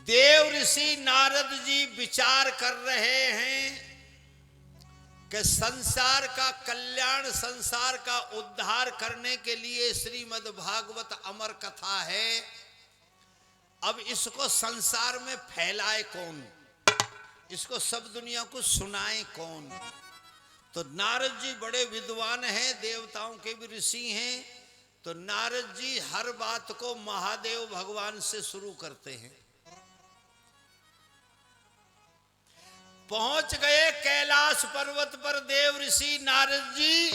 देव ऋषि नारद जी विचार कर रहे हैं कि संसार का कल्याण, संसार का उद्धार करने के लिए श्रीमद् भागवत अमर कथा है। अब इसको संसार में फैलाए कौन, इसको सब दुनिया को सुनाए कौन। तो नारद जी बड़े विद्वान हैं, देवताओं के भी ऋषि हैं। तो नारद जी हर बात को महादेव भगवान से शुरू करते हैं। पहुंच गए कैलाश पर्वत पर देव ऋषि नारद जी।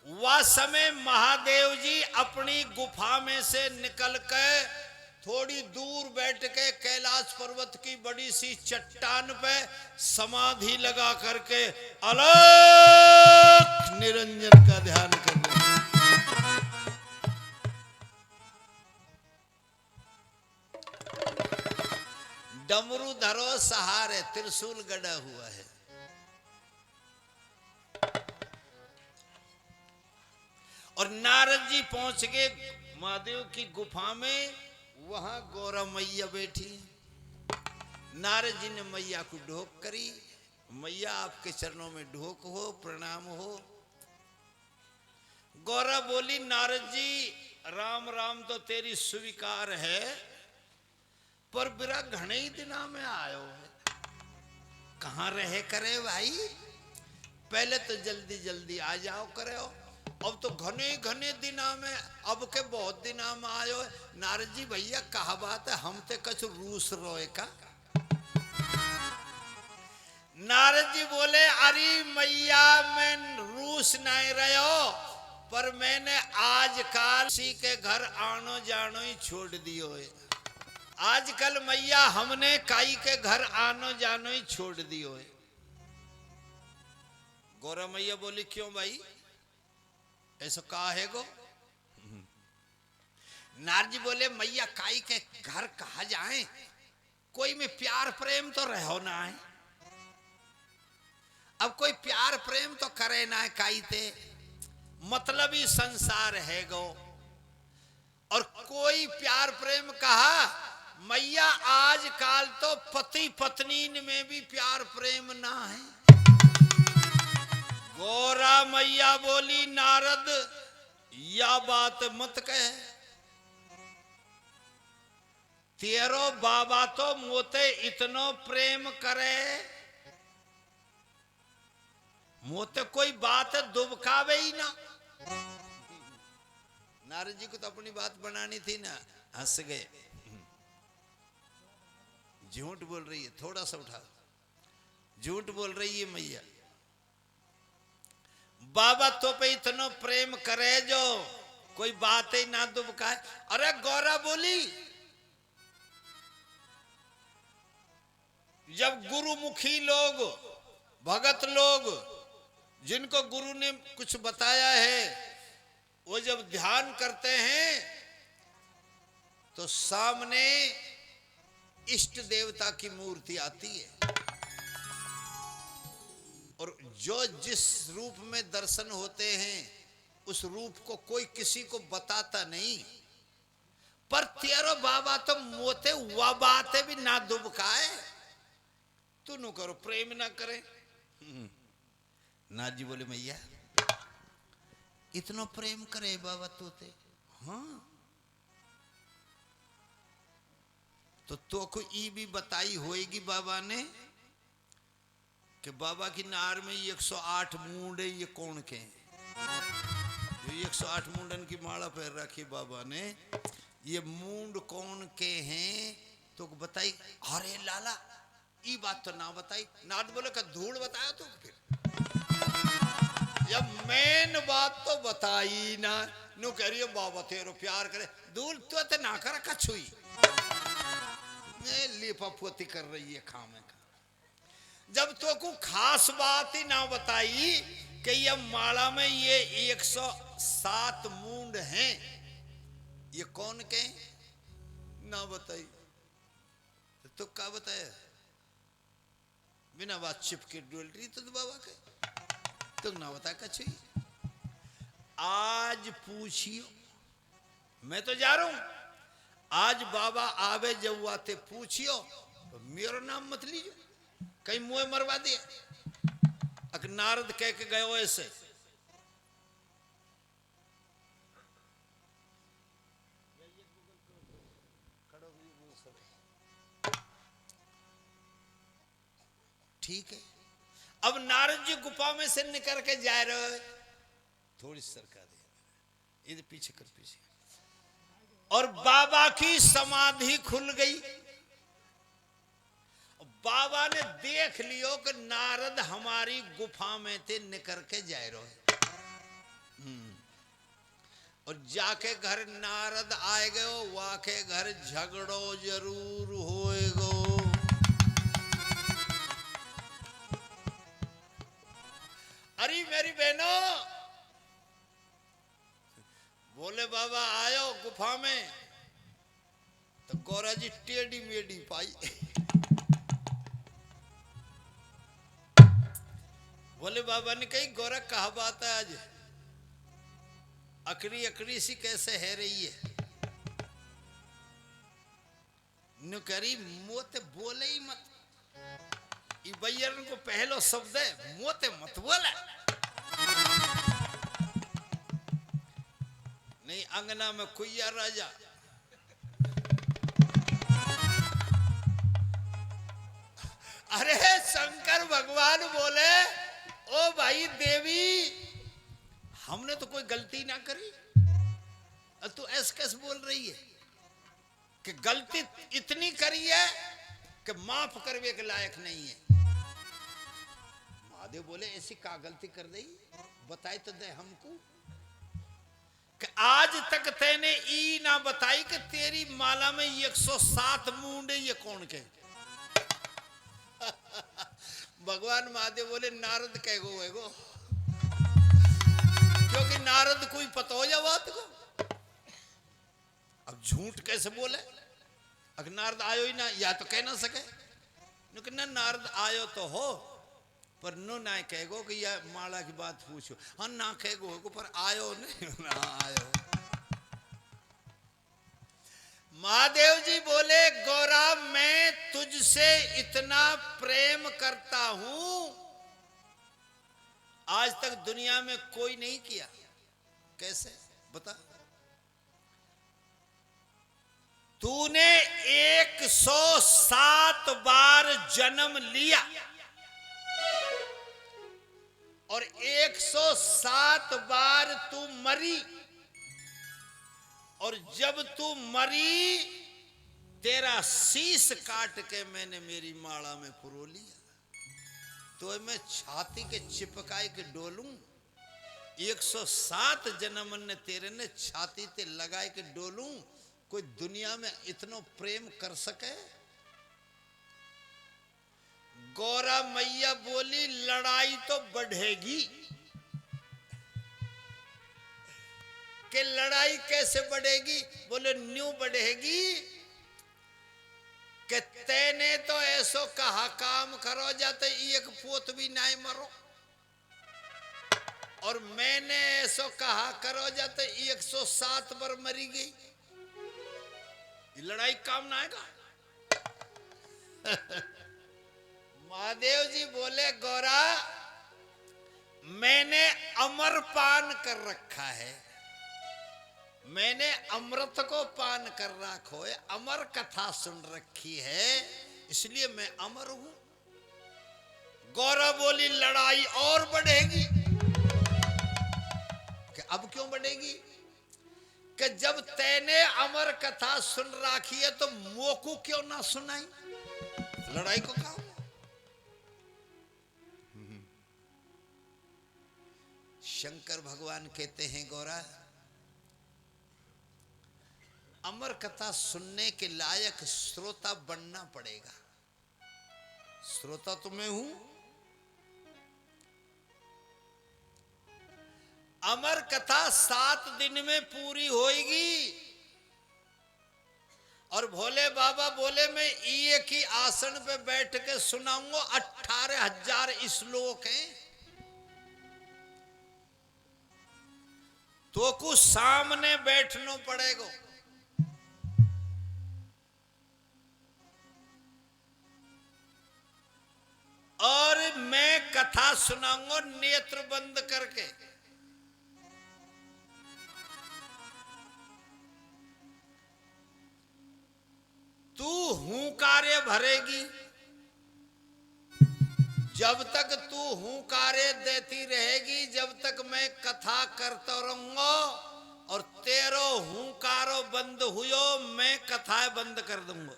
वह समय महादेव जी अपनी गुफा में से निकल कर थोड़ी दूर बैठ के कैलाश पर्वत की बड़ी सी चट्टान पे समाधि लगा करके अलख निरंजन का ध्यान कर रहे हैं। डमरू धरो सहारे, त्रिशूल गड़ा हुआ है। और नारद जी पहुंच गए महादेव की गुफा में। वहां गौरा मैया बैठी। नारद जी ने मैया को ढोक करी। मैया आपके चरणों में ढोक हो, प्रणाम हो। गौरा बोली, नारद जी राम राम तो तेरी स्वीकार है, पर बिरा घने ही दिना में आयो है। कहाँ रहे करे भाई, पहले तो जल्दी जल्दी आ जाओ करे हो। अब तो घने घने दिना में, अब के बहुत दिना में आयो है। नारद जी भैया कहा बात है, हम ते कछ रूस रोए का। नारद जी बोले, अरे मैया मैं रूस नहीं रहो, पर मैंने आजकल किसी के घर आनो जानो ही छोड़ दियो है। आजकल मैया हमने काई के घर आनो जानो ही छोड़ दियो है। गौरा मैया बोली, क्यों भाई ऐसा कहा है गो। नारद जी बोले, मैया काई के घर कहा जाए, कोई में प्यार प्रेम तो रहो ना है। अब कोई प्यार प्रेम तो करे ना है काई ते, मतलब ही संसार है गो। और कोई प्यार प्रेम कहा, मैया आजकल तो पति पत्नी में भी प्यार प्रेम ना है। गौरा मैया बोली, नारद या बात मत कहे। तेरो बाबा तो मोते इतनो प्रेम करे, मोते कोई बात दुबकावे ही ना। नारद जी को तो अपनी बात बनानी थी ना, हंस गए। झूठ बोल रही है, थोड़ा सा उठा, झूठ बोल रही है मैया। बाबा तो पे इतना प्रेम करे जो कोई बात ही ना दुबकाए। अरे गौरा बोली, जब गुरुमुखी लोग, भगत लोग, जिनको गुरु ने कुछ बताया है, वो जब ध्यान करते हैं तो सामने इष्ट देवता की मूर्ति आती है। और जो जिस रूप में दर्शन होते हैं, उस रूप को कोई किसी को बताता नहीं। पर तेरो बाबा तो मोते हुआ बातें भी ना दुबकाए, तू नु करो प्रेम ना करे। नाथ जी बोले, मैया इतना प्रेम करे बाबा तोते। हाँ तो को ई भी बताई होएगी बाबा ने कि बाबा की नार में 108 मूंड है। ये कौन के हैं? जो 108 मूंडन की माला पहन रखी बाबा ने, ये मूंड कौन के हैं तो बताई। अरे लाला ई बात तो ना बताई। नाथ बोले का धूल बताया तो फिर जब मेन बात तो बताई ना, नु कह रही है बाबा तेरो प्यार करे, धूल तो ना कर कछुई मैं लिपा पोती कर रही है खामे का। जब तो को खास बात ही ना बताई कि ये माला में ये 107 मूंड हैं, ये कौन के ना बताई तो क्या बताया। बिना बात चिपके डोल रही तो बाबा के तो ना बता कछ। आज पूछियो, मैं तो जा रहा हूं, आज बाबा आवे जब आते पूछियो तो मेरा नाम मत लीजिए, कहीं मुंह मरवा दिया। अक नारद कह के गयो ऐसे, ठीक है। अब नारद जी गुफा में से निकल के जा रहे हो, थोड़ी सरका दे, इधर पीछे कर, पीछे। और बाबा की समाधि खुल गई। बाबा ने देख लियो कि नारद हमारी गुफा में थे, निकल के जा रहे। और जाके घर नारद आए गयो, वाके घर झगड़ो जरूर होएगो। अरे मेरी बहनों, बोले बाबा आयो गुफा में, तो गौरा जी टेढ़ी मेढ़ी पाई। बोले बाबा ने कही गौरा कहा बात है आज, अकड़ी अकड़ी सी कैसे है रही है। नुकरी मोते बोले ही मत, भैया को पहलो शब्द है मोते मत बोला। नहीं अंगना में कुइया राजा, अरे शंकर भगवान बोले ओ भाई देवी, हमने तो कोई गलती ना करी, तू ऐस कैसे बोल रही है कि गलती इतनी करी है कि माफ करने के लायक नहीं है। महादेव बोले ऐसी का गलती कर दी, बताए तो दे हमको, कि आज तक तेने ई ना बताई कि तेरी माला में 107 मुंडे ये कौन के। भगवान महादेव बोले नारद कह गो है गो, क्योंकि नारद कोई पता हो जा बात को। अब झूठ कैसे बोले, अगर नारद आयो ही ना, या तो कह ना सके, लेकिन ना नारद आयो तो हो, पर नो ना कहेगो कि यह माला की बात पूछो, हाँ ना कहेगो पर आयो नहीं ना आयो। महादेव जी बोले गौरा मैं तुझसे इतना प्रेम करता हूं, आज तक दुनिया में कोई नहीं किया। कैसे बता, तूने 107 बार जन्म लिया और 107 बार तू मरी, और जब तू मरी तेरा शीश काट के मैंने मेरी माला में पुरो लिया, तो मैं छाती के चिपकाए के डोलूं। 107 जन्म ने तेरे ने छाती ते लगाए के डोलूं, कोई दुनिया में इतना प्रेम कर सके। गौरा मैया बोली लड़ाई तो बढ़ेगी, कि लड़ाई कैसे बढ़ेगी, बोले न्यू बढ़ेगी कि तेने तो ऐसो कहा काम करो जाते एक पोत भी नहीं मरो, और मैंने ऐसो कहा करो जाते 107 बार मरी गई, लड़ाई काम ना आएगा। महादेव जी बोले गौरा मैंने अमर पान कर रखा है, मैंने अमृत को पान कर रखो है, अमर कथा सुन रखी है, इसलिए मैं अमर हूं। गौरा बोली लड़ाई और बढ़ेगी, कि अब क्यों बढ़ेगी, कि जब तैने अमर कथा सुन रखी है तो मोकू क्यों ना सुनाई, लड़ाई को कहा। शंकर भगवान कहते हैं गौरा अमर कथा सुनने के लायक श्रोता बनना पड़ेगा। श्रोता तो मैं हूं, अमर कथा 7 दिन में पूरी होएगी, और भोले बाबा बोले मैं एक ही आसन पे बैठ के सुनाऊंगा, 18,000 श्लोक हैं, तो कुछ सामने बैठना पड़ेगा। कथा सुनाऊंगा नेत्र बंद करके। तू हुंकारे भरेगी, जब तक तू हुंकारे देती रहेगी, जब तक मैं कथा करता रहूंगा, और तेरो हुंकारो बंद हुयो मैं कथाएं बंद कर दूंगा।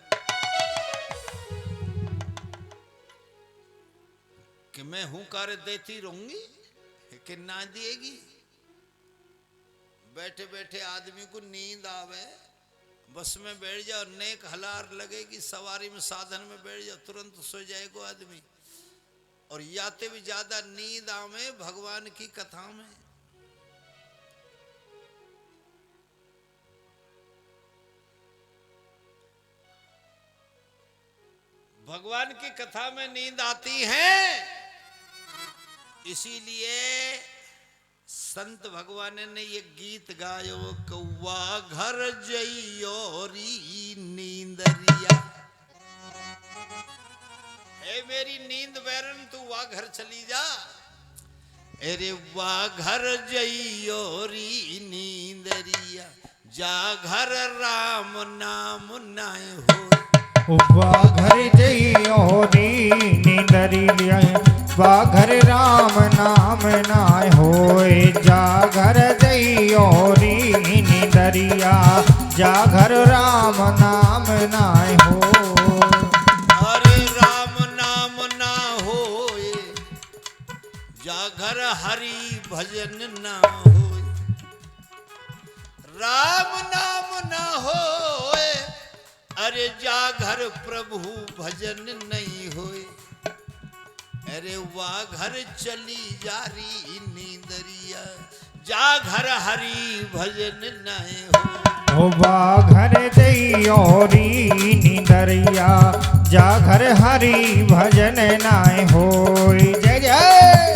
कि मैं हुंकारे देती रहूंगी कि ना दिएगी। बैठे बैठे आदमी को नींद आवे, बस में बैठ जाओ, नेक हलार लगेगी, सवारी में साधन में बैठ जाओ, तुरंत सो जाएगा आदमी। और याते भी ज्यादा नींद आवे भगवान की कथा में। भगवान की कथा में नींद आती है, इसीलिए संत भगवान ने ये गीत गायो, कौवा घर जइयो री नींदरिया। ए मेरी नींद बैरन तू वा घर चली जा। अरे वा घर जइयो री नींदरिया, जा घर राम नाम नाय हो। वा घर जइयो री नींदरिया, वा घर राम नाम नाय होय। जा घर जइयो री नींदरिया, जा घर राम नाम नाय हो। अरे राम नाम ना होए, जा घर हरि भजन ना होए। राम नाम ना होए, अरे जा घर प्रभु भजन नहीं होए। अरे वाह घर चली जा री नींदरिया, जा घर हरि भजन नहीं हो। वा घर जइयो री नींदरिया, जा घर हरि भजन नाय होय। जय जय।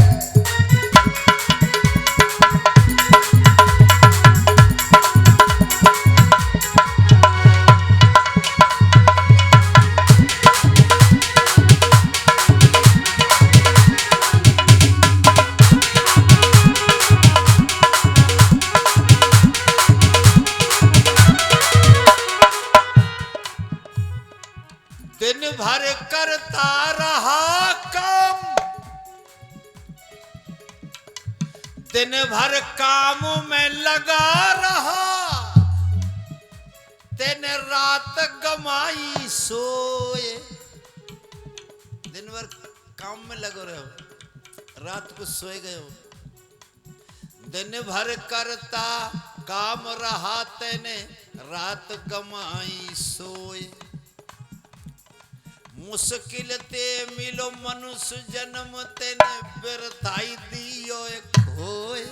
दिन भर करता रहा काम, दिन भर काम में लगा रहा, दिन रात गमाई सोए। दिन भर काम में लगे रहे हो, रात को सोए गए हो। दिन भर करता काम रहा तेने, रात गमाई सोए। मुश्किल ते मिलो मनुष्य जन्म, तेने बिरथाई दियो खोए।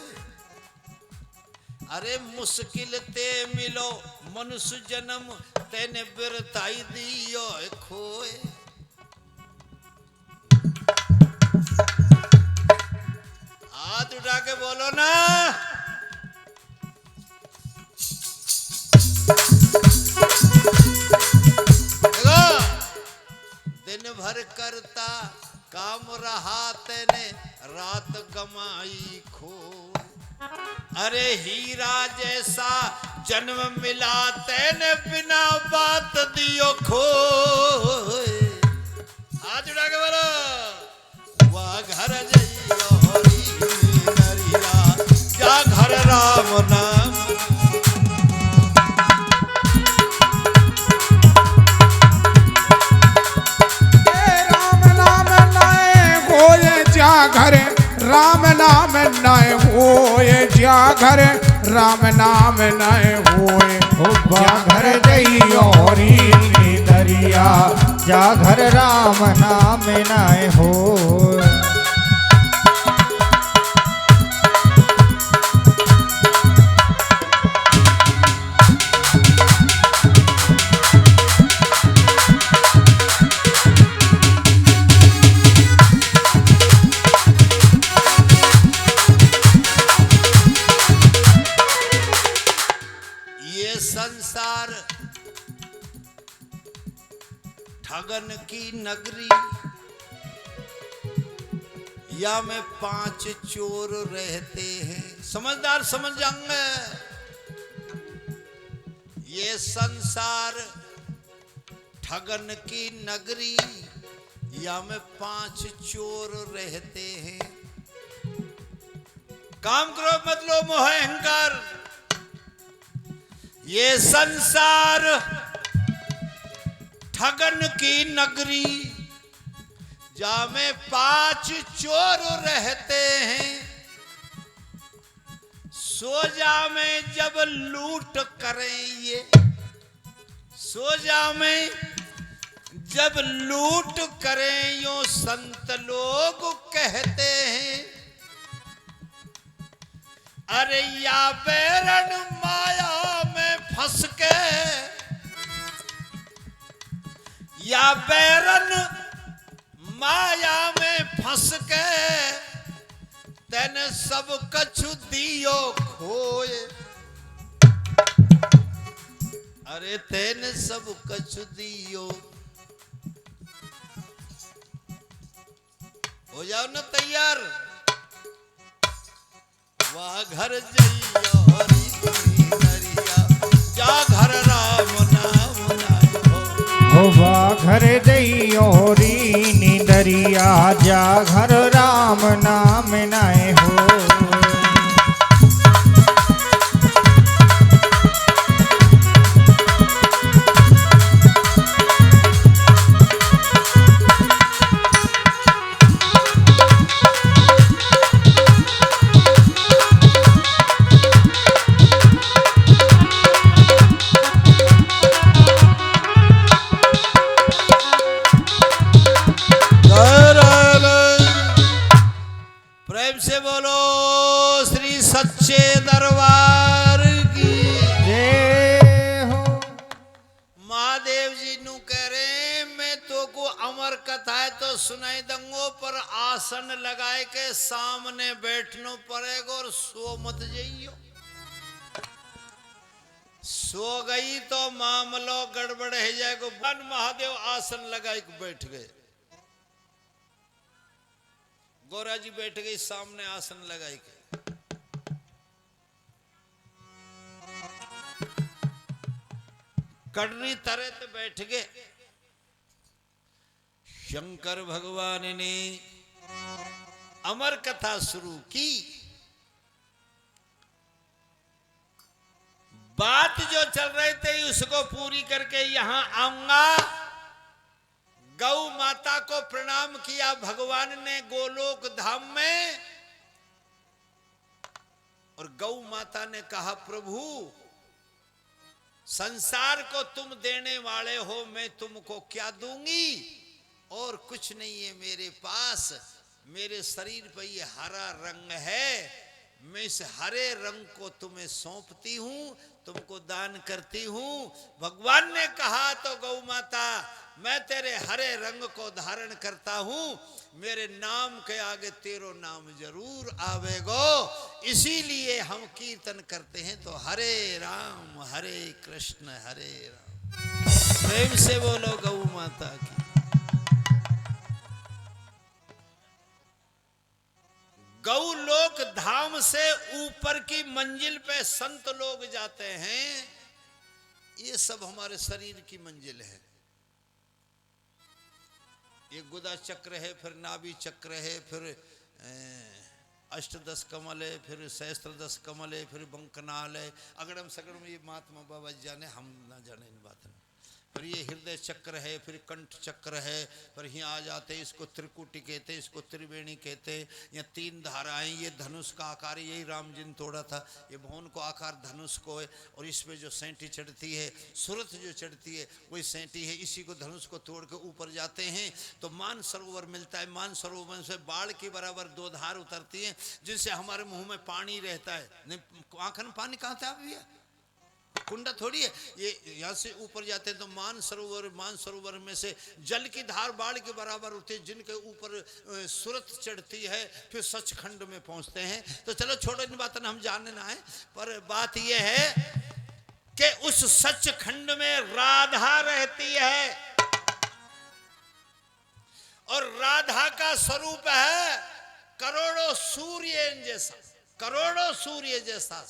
अरे मुश्किल ते मिलो मनुष्य जन्म, तेने बिरथाई दियो खोए। हाथ उठा के बोलो ना। दिन भर करता काम रहा तेने, रात गमाई खो। अरे हीरा जैसा जन्म मिला तेने, बिना बात दियो खो। हाथ उठा के बोलो, वाह घर जइयो री नींदरिया, जा घर राम नाम। घर राम नाम नय होए, जा घर राम नाम नय होए। वा घर जइयो री नींदरिया, जा घर राम नाम नाय होय। संसार ठगन की नगरी, या में 5 चोर रहते हैं। समझदार समझ जाएंगे। ये संसार ठगन की नगरी, या में 5 चोर रहते हैं। काम करो मत लो मोह अहंकार। ये संसार ठगन की नगरी, जा में 5 चोर रहते हैं। सो जा में जब लूट करें ये, सो जा में जब लूट करें यो संत लोग कहते हैं। अरे या बैरन माया में फंस के, या बैरन माया में फंस के, तेने सब कछु दियो खोए। अरे तेने सब कछु दियो। हो जाओ ना तैयार। वाह घर जइयो री नरिया, जा घर राम नाम नाय हो। हो घर दैयो री निदरिया, जा घर राम नाम नाय हो। से बोलो श्री सच्चे दरबार की जय हो। महादेव जी नु कह रहे मैं तो को अमर कथा है तो सुनाई दूंगो, पर आसन लगाए के सामने बैठनो पड़ेगा और सो मत जाइयो। सो गई तो मामलो गड़बड़ है जाएगा। भगवान महादेव आसन लगाए के बैठ गए। गौरा जी बैठ गई सामने आसन लगाई के। कड़नी तरह तो बैठ गए। शंकर भगवान ने अमर कथा शुरू की। बात जो चल रहे थे उसको पूरी करके यहां आऊंगा। गौ माता को प्रणाम किया भगवान ने गोलोक धाम में, और गौ माता ने कहा प्रभु संसार को तुम देने वाले हो, मैं तुमको क्या दूंगी? और कुछ नहीं है मेरे पास। मेरे शरीर पर ये हरा रंग है, मैं इस हरे रंग को तुम्हें सौंपती हूं, तुमको दान करती हूं। भगवान ने कहा तो गौ माता मैं तेरे हरे रंग को धारण करता हूं, मेरे नाम के आगे तेरो नाम जरूर आवेगो। इसीलिए हम कीर्तन करते हैं तो हरे कृष्ण हरे राम। प्रेम से बोलो गौ माता की। गौलोक धाम से ऊपर की मंजिल पे संत लोग जाते हैं। ये सब हमारे शरीर की मंजिल है। ये गुदा चक्र है, फिर नाभि चक्र है, फिर अष्टदश कमल है, फिर सहस्त्रदश कमल है, फिर बंकनाल है, अगड़म सगड़म ये महात्मा बाबा जाने, हम ना जाने इन बातों में। फिर ये हृदय चक्र है, फिर कंठ चक्र है, फिर यहाँ आ जाते हैं इसको त्रिकुटी कहते हैं, इसको त्रिवेणी कहते हैं। यहाँ 3 धाराएं, ये धनुष का आकार, यही राम जी ने तोड़ा था। ये भवन को आकार धनुष को है, और इसमें जो सैंटी चढ़ती है, सुरत जो चढ़ती है वही सैंटी है। इसी को धनुष को तोड़ के ऊपर जाते हैं तो मान सरोवर मिलता है। मान सरोवर से बाढ़ के बराबर 2 धार उतरती हैं, जिनसे हमारे मुंह में पानी रहता है। आंखन में पानी कहाँ था भैया? कुंडा थोड़ी है। ये यहाँ से ऊपर जाते हैं तो मान सरोवर में से जल की धार बाढ़ के बराबर होती है, जिनके ऊपर सुरत चढ़ती है, फिर सचखंड में पहुंचते हैं। तो चलो छोड़ो इन बातों हम जानने ना है, पर बात यह है कि उस सचखंड में राधा रहती है, और राधा का स्वरूप है करोड़ों सूर्य जैसा, करोड़ों सूर्य जैसा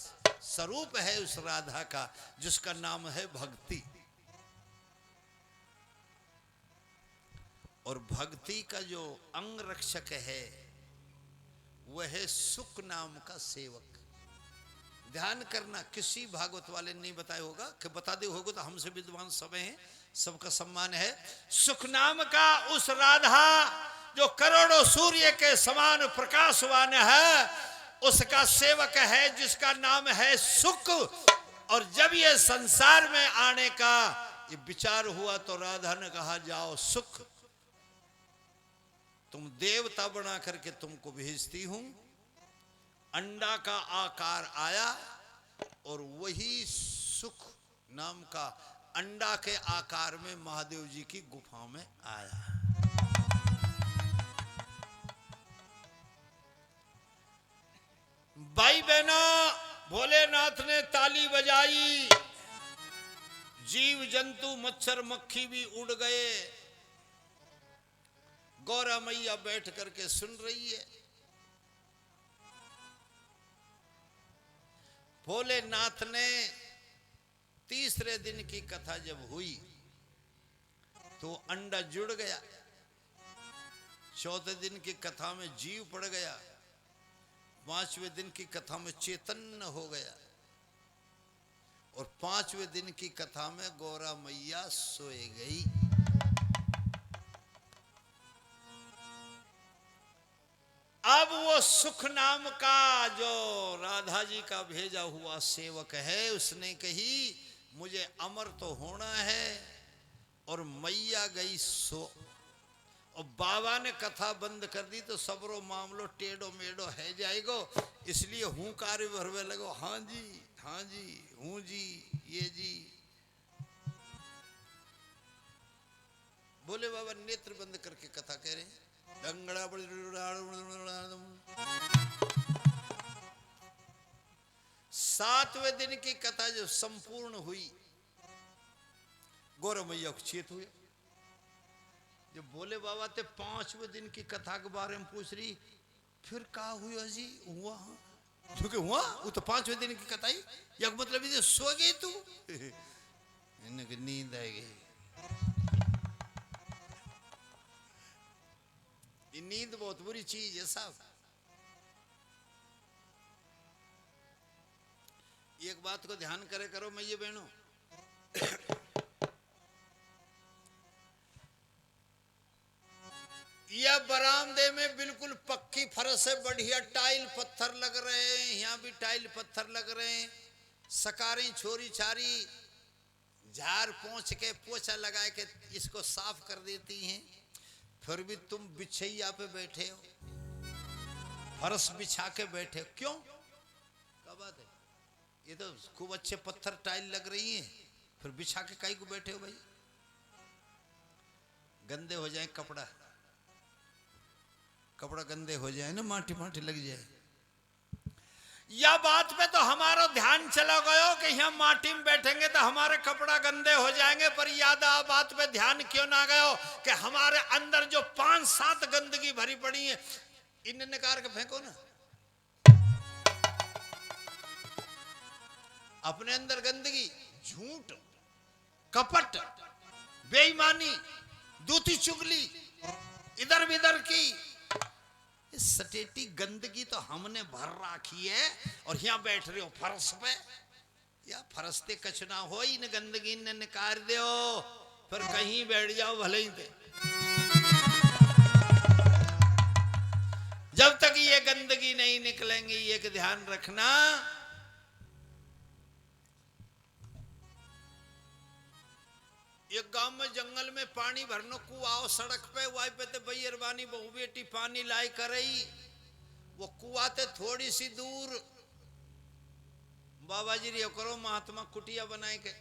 स्वरूप है उस राधा का, जिसका नाम है भक्ति। और भक्ति का जो अंग रक्षक है वह है सुख नाम का सेवक। ध्यान करना, किसी भागवत वाले ने नहीं बताया होगा, कि बता दे होगा तो हमसे विद्वान सब हैं, सबका सम्मान है। सुख नाम का उस राधा जो करोड़ों सूर्य के समान प्रकाशवान है, उसका सेवक है जिसका नाम है सुख। और जब ये संसार में आने का ये विचार हुआ तो राधा ने कहा जाओ सुख, तुम देवता बना करके तुमको भेजती हूं। अंडा का आकार आया और वही सुख नाम का अंडा के आकार में महादेव जी की गुफा में आया। भाई बहनों, भोलेनाथ ने ताली बजाई, जीव जंतु मच्छर मक्खी भी उड़ गए। गौरा मैया बैठ करके सुन रही है। भोलेनाथ ने तीसरे दिन की कथा जब हुई तो अंडा जुड़ गया, चौथे दिन की कथा में जीव पड़ गया, पांचवें दिन की कथा में चैतन्य हो गया, और पांचवें दिन की कथा में गौरा मैया सोए गई। अब वो सुख नाम का जो राधा जी का भेजा हुआ सेवक है, उसने कही मुझे अमर तो होना है, और मैया गई सो। और बाबा ने कथा बंद कर दी तो सबरो मामलो टेढ़ो मेढ़ो है जाएगो, इसलिए हूं कार्य भरवे लगो, हाँ जी हाँ जी हूं जी ये जी। बोले बाबा नेत्र बंद करके कथा कह रहे हैं। सातवें दिन की कथा जो संपूर्ण हुई, गौरा मैया को चेत हुए। जो बोले बाबा ते पांचवें दिन की कथा के बारे में पूछ रही, फिर का हुआ जी? हुआ क्योंकि हुआ वो तो पांचवें दिन की कथा ही, या मतलब ये सो गई तू इनकी नींद आ गई। ये नींद बहुत बुरी चीज है साहब। एक बात को ध्यान करे करो मैये बहनों, यह बरामदे में बिल्कुल पक्की फर्श है, बढ़िया टाइल पत्थर लग रहे हैं, यहाँ भी टाइल पत्थर लग रहे हैं, सकारी छोरी छारी झाड़ पोंछ के पोछा लगा के इसको साफ कर देती हैं, फिर भी तुम बिछैया पे बैठे हो, फर्श बिछा के बैठे हो, क्यों? क्या बात है? ये तो खूब अच्छे पत्थर टाइल लग रही हैं, फिर बिछा के काई को बैठे हो भाई? गंदे हो जाए कपड़ा, कपड़ा गंदे हो जाए ना, माटी माटी लग जाए। या बात पे तो हमारा ध्यान चला गयो कि यहाँ माटी में बैठेंगे तो हमारे कपड़ा गंदे हो जाएंगे, पर याद आ बात पे ध्यान क्यों ना गयो कि हमारे अंदर जो 5-7 गंदगी भरी पड़ी है, इन्हें निकाल के फेंको ना। अपने अंदर गंदगी, झूठ, कपट, बेईमानी, दूती चुगली, इधर बिधर की सटेटी गंदगी तो हमने भर राखी है, और यहाँ बैठ रहे हो फर्श पे। या फरसते कछ ना हो, इन गंदगी ने निकाल दो, फिर कहीं बैठ जाओ भले ही थे। जब तक ये गंदगी नहीं निकलेंगी, एक ध्यान रखना, एक गांव में जंगल में पानी भरनो कुआं सड़क पे, वाई पे ते बैरबानी बहु बेटी पानी लाई करई। वो कुआं ते थोड़ी सी दूर बाबा जी रे करो महात्मा कुटिया बनाए के।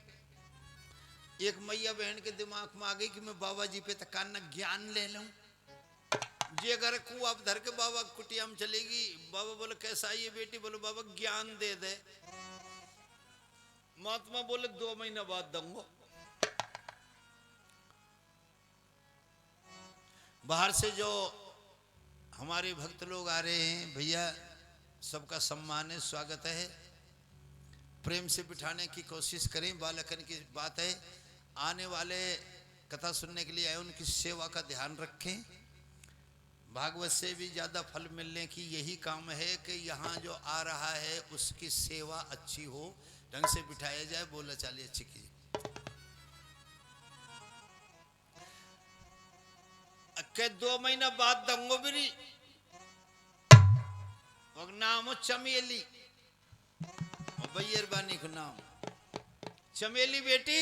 एक मैया बहन के दिमाग में आ गई कि मैं बाबा जी पे तकान ज्ञान ले लूं। जे अगर कुआं धर के बाबा कुटिया में चलेगी, बाबा बोले कैसा ये बेटी? बोले बाबा ज्ञान दे दे। महात्मा बोले 2 महीना बाद दूंगा। बाहर से जो हमारे भक्त लोग आ रहे हैं भैया, सबका सम्मान है, स्वागत है। प्रेम से बिठाने की कोशिश करें, बालकन की बात है। आने वाले कथा सुनने के लिए आए, उनकी सेवा का ध्यान रखें। भागवत से भी ज़्यादा फल मिलने की यही काम है कि यहाँ जो आ रहा है उसकी सेवा अच्छी हो, ढंग से बिठाया जाए, बोला चाली अच्छी की। के 2 महीना बाद दंगो बिरी नाम चमेली, बैरबानी को नाम चमेली बेटी।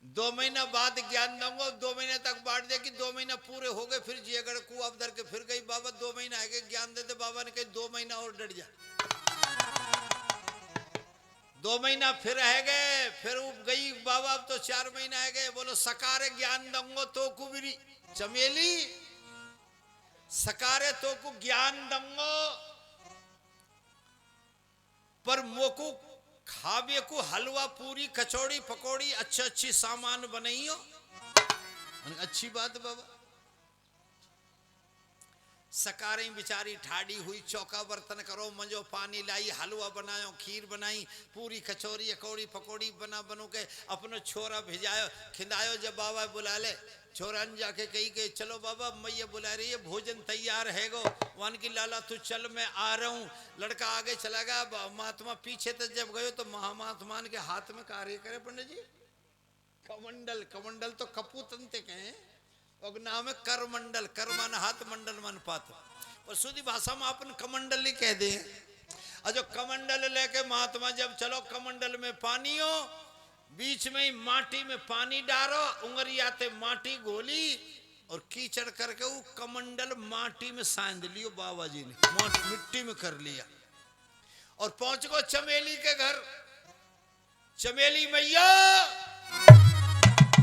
2 महीना बाद ज्ञान दूंगा, 2 महीने तक बांट दे कि 2 महीना पूरे हो गए, फिर जियगढ़ कुआ धर के फिर गई बाबा 2 महीना आगे ज्ञान देते। बाबा ने कही 2 महीना और डट जा। 2 महीना फिर रह गए, फिर गई बाबा, अब तो 4 महीना आ गए। बोलो सकारे ज्ञान दूंगो तो कुबरी चमेली, सकारे तो को ज्ञान दूंगो, पर मोकू खावे को हलवा पूरी कचौड़ी पकौड़ी अच्छी अच्छी सामान बनाइयो। अच्छी बात बाबा। सकारें बिचारी ठाड़ी हुई, चौका बर्तन करो, मंजो पानी लाई, हलवा बनायो, खीर बनाई, पूरी कचौरी अकौड़ी पकौड़ी बनो के अपनो छोरा भेजायो खिंदायो। जब बाबा बुला ले, छोरा ने जाके कही के चलो बाबा मैया बुला रही है, भोजन तैयार है गो। वन की लाला तू चल मैं आ रहा हूँ। लड़का आगे चला गया, महात्मा पीछे तक जब गयो तो महात्मा के हाथ में कार्य करे पंडित जी कमंडल। कमंडल तो कपूतंते कहे, और नाम है करमंडल। कर मन हाथ, मंडल मन पात, और सुधी भाषा में अपन कमंडल ही कह दे। और जो कमंडल लेके महात्मा जब चलो, कमंडल में पानी हो, बीच में ही माटी में पानी डालो, उंगरियाते माटी घोली और कीचड़ करके वो कमंडल माटी में सांध लियो बाबा जी ने, मिट्टी में कर लिया। और पहुंच गो चमेली के घर। चमेली मैया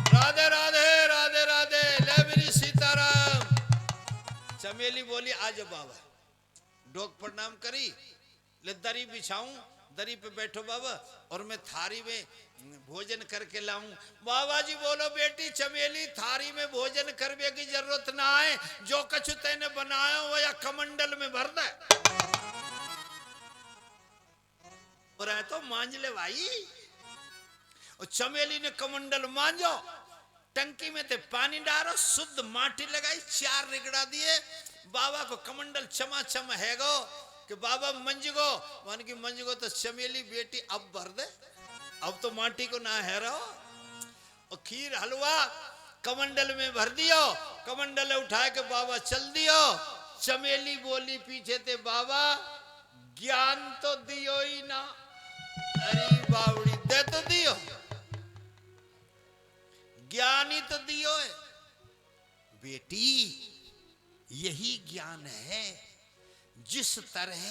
राधे राधे राधे राधे, ले मेरी सीताराम। चमेली बोली आज बाबा। डोक प्रणाम करी, ले दरी बिछाऊं, दरी पे बैठो बाबा, और मैं थारी में भोजन करके लाऊं। बाबा जी बोलो बेटी चमेली, थारी में भोजन करने की जरूरत ना है, जो कछु तैने बनाया हो या कमंडल में भर दे। और है तो मांझ ले भाई। और चमेली ने कमंडल मांझो, टंकी में ते पानी डालो, शुद्ध माटी लगाई, 4 रिगड़ा दिए। बाबा को कमंडल चमाचम है गो कि बाबा मंजगो, मान की मंजगो तो चमेली बेटी अब भर दे, अब तो माटी को ना है रहो। और खीर हलवा कमंडल में भर दियो, कमंडल उठा के बाबा चल दियो। चमेली बोली पीछे थे बाबा ज्ञान तो दियो ही ना। अरे बावड़ी दे तो दियो, ज्ञान ही तो दियो है बेटी। यही ज्ञान है, जिस तरह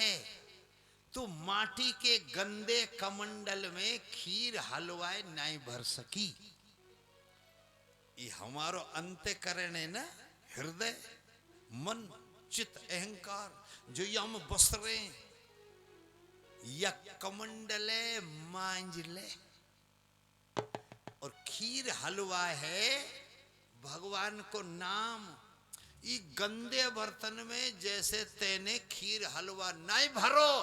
तो माटी के गंदे कमंडल में खीर हलवाए नहीं भर सकी, ये हमारो अंतःकरण है ना, हृदय मन चित अहंकार जो यम बस रहे, या कमंडले मांझ ले। और खीर हलवा है भगवान को नाम। ये गंदे बर्तन में जैसे तेने खीर हलवा नहीं भरो,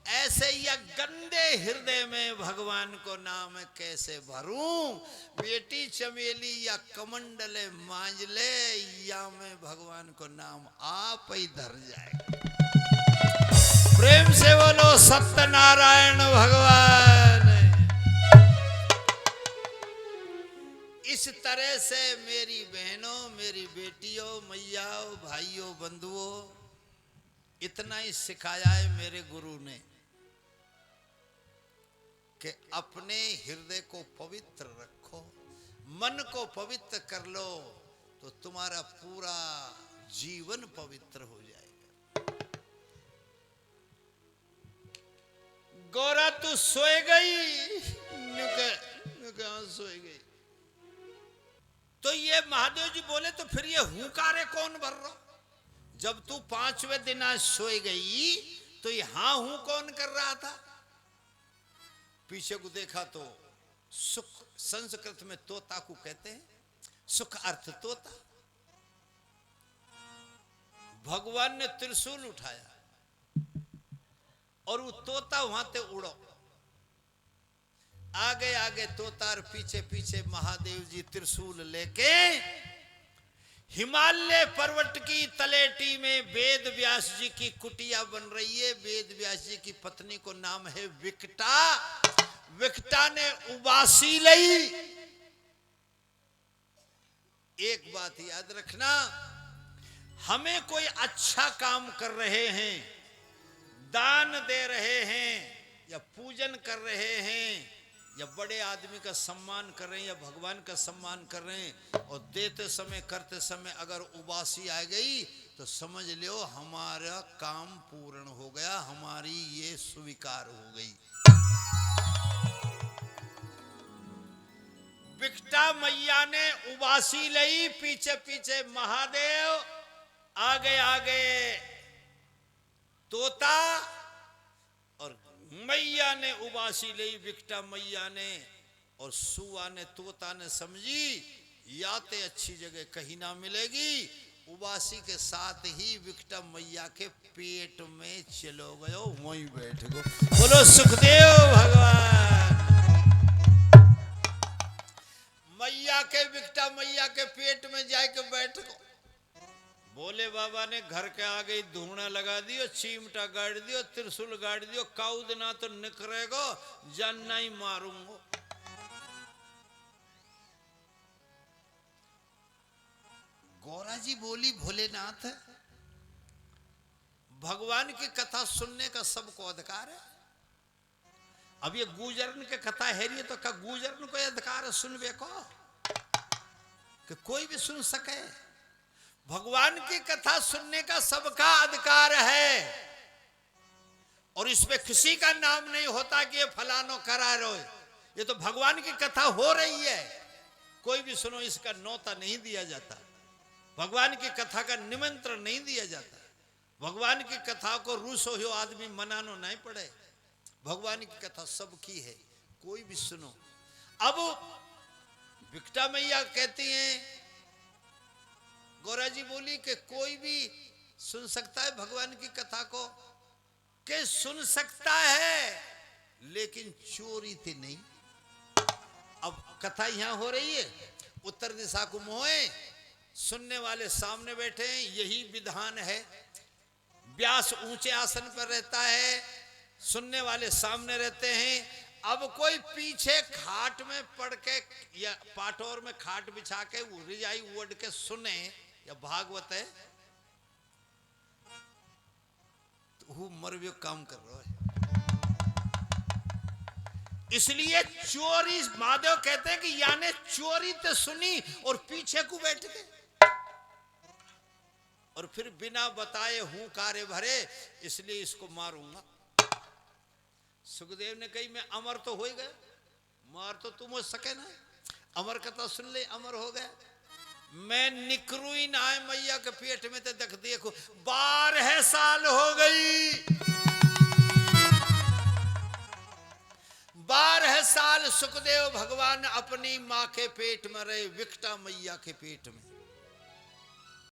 ऐसे या गंदे हृदय में भगवान को नाम कैसे भरूं। बेटी चमेली या कमंडले मांझ ले, या में भगवान को नाम आप ही धर जाए। प्रेम से बोलो सत्यनारायण भगवान। इस तरह से मेरी बहनों, मेरी बेटियों, मैयाओं, भाइयों, बंधुओं, इतना ही सिखाया है मेरे गुरु ने कि अपने हृदय को पवित्र रखो, मन को पवित्र कर लो तो तुम्हारा पूरा जीवन पवित्र हो जाएगा। गौरा तू सोए गई, सोए गई। तो ये महादेव जी बोले तो फिर ये हुंकारे कौन भर रहा? जब तू 5वें दिन आज सोए गई तो ये हाँ हूं कौन कर रहा था? पीछे को देखा तो सुख, संस्कृत में तोता को कहते हैं, सुख अर्थ तोता। भगवान ने त्रिशूल उठाया और वो तोता वहां ते उड़ो, आगे आगे तोता और पीछे पीछे महादेव जी त्रिशूल लेके हिमालय पर्वत की तलेटी में वेद व्यास जी की कुटिया बन रही है। वेद व्यास जी की पत्नी को नाम है विकटा। विकटा ने उबासी लई। एक बात याद रखना, हमें कोई अच्छा काम कर रहे हैं, दान दे रहे हैं या पूजन कर रहे हैं या बड़े आदमी का सम्मान कर रहे हैं या भगवान का सम्मान कर रहे हैं, और देते समय करते समय अगर उबासी आ गई तो समझ लो हमारा काम पूर्ण हो गया, हमारी ये स्वीकार हो गई। विकटा मैया ने उबासी लई, पीछे पीछे महादेव, आगे आगे तोता, और मैया ने उबासी ली विकटा मैया ने, और सुआ ने तोता ने समझी याते अच्छी जगह कहीं ना मिलेगी, उबासी के साथ ही विकटा मैया के पेट में चलो गयो, वहीं बैठ गो। बोलो सुखदेव भगवान। मैया के विकटा मैया के पेट में जाके बैठ गो। बोले बाबा ने घर के आगे धूना लगा दियो, चिमटा गाड़ दियो, त्रिशूल गाड़ दियो, काउद ना तो निकरेगो, जानना ही मारूंगो। गौरा जी बोली भोलेनाथ भगवान की कथा सुनने का सबको अधिकार है। अब ये गुजरन के कथा है रही है तो क्या गुजरन को अधिकार है सुनवे को, कि कोई भी सुन सके? भगवान की कथा सुनने का सबका अधिकार है, और इसमें किसी का नाम नहीं होता कि ये फलानो करा रहे। ये तो भगवान की कथा हो रही है, कोई भी सुनो, इसका न्योता नहीं दिया जाता, भगवान की कथा का निमंत्रण नहीं दिया जाता। भगवान की कथा को रूसो हो आदमी मनानो नहीं पड़े। भगवान की कथा सबकी है, कोई भी सुनो। अब विकटा मैया कहती हैं, गौरा जी बोली कि कोई भी सुन सकता है भगवान की कथा को, के सुन सकता है लेकिन चोरी थे नहीं। अब कथा यहां हो रही है, उत्तर दिशा को मोहे, सुनने वाले सामने बैठे हैं, यही विधान है। व्यास ऊंचे आसन पर रहता है, सुनने वाले सामने रहते हैं। अब कोई पीछे खाट में पड़ के या पाटोर में खाट बिछा के रिजाई ओढ़ के सुने या भागवत है तो वो मरवे काम कर रहा है। इसलिए चोरी, महादेव कहते हैं कि याने चोरी तो सुनी और पीछे को बैठ गए, और फिर बिना बताए हूं कार्य भरे, इसलिए इसको मारूंगा। सुखदेव ने कही मैं अमर तो हो ही गया, मार तो तुम हो सके ना, अमर कथा सुन ले, अमर हो गया। मैं निकरू ही ना है मैया के पेट में, तो देख देखो 12 साल हो गई, 12 साल सुखदेव भगवान अपनी माँ के पेट में रहे, विकटा मैया के पेट में।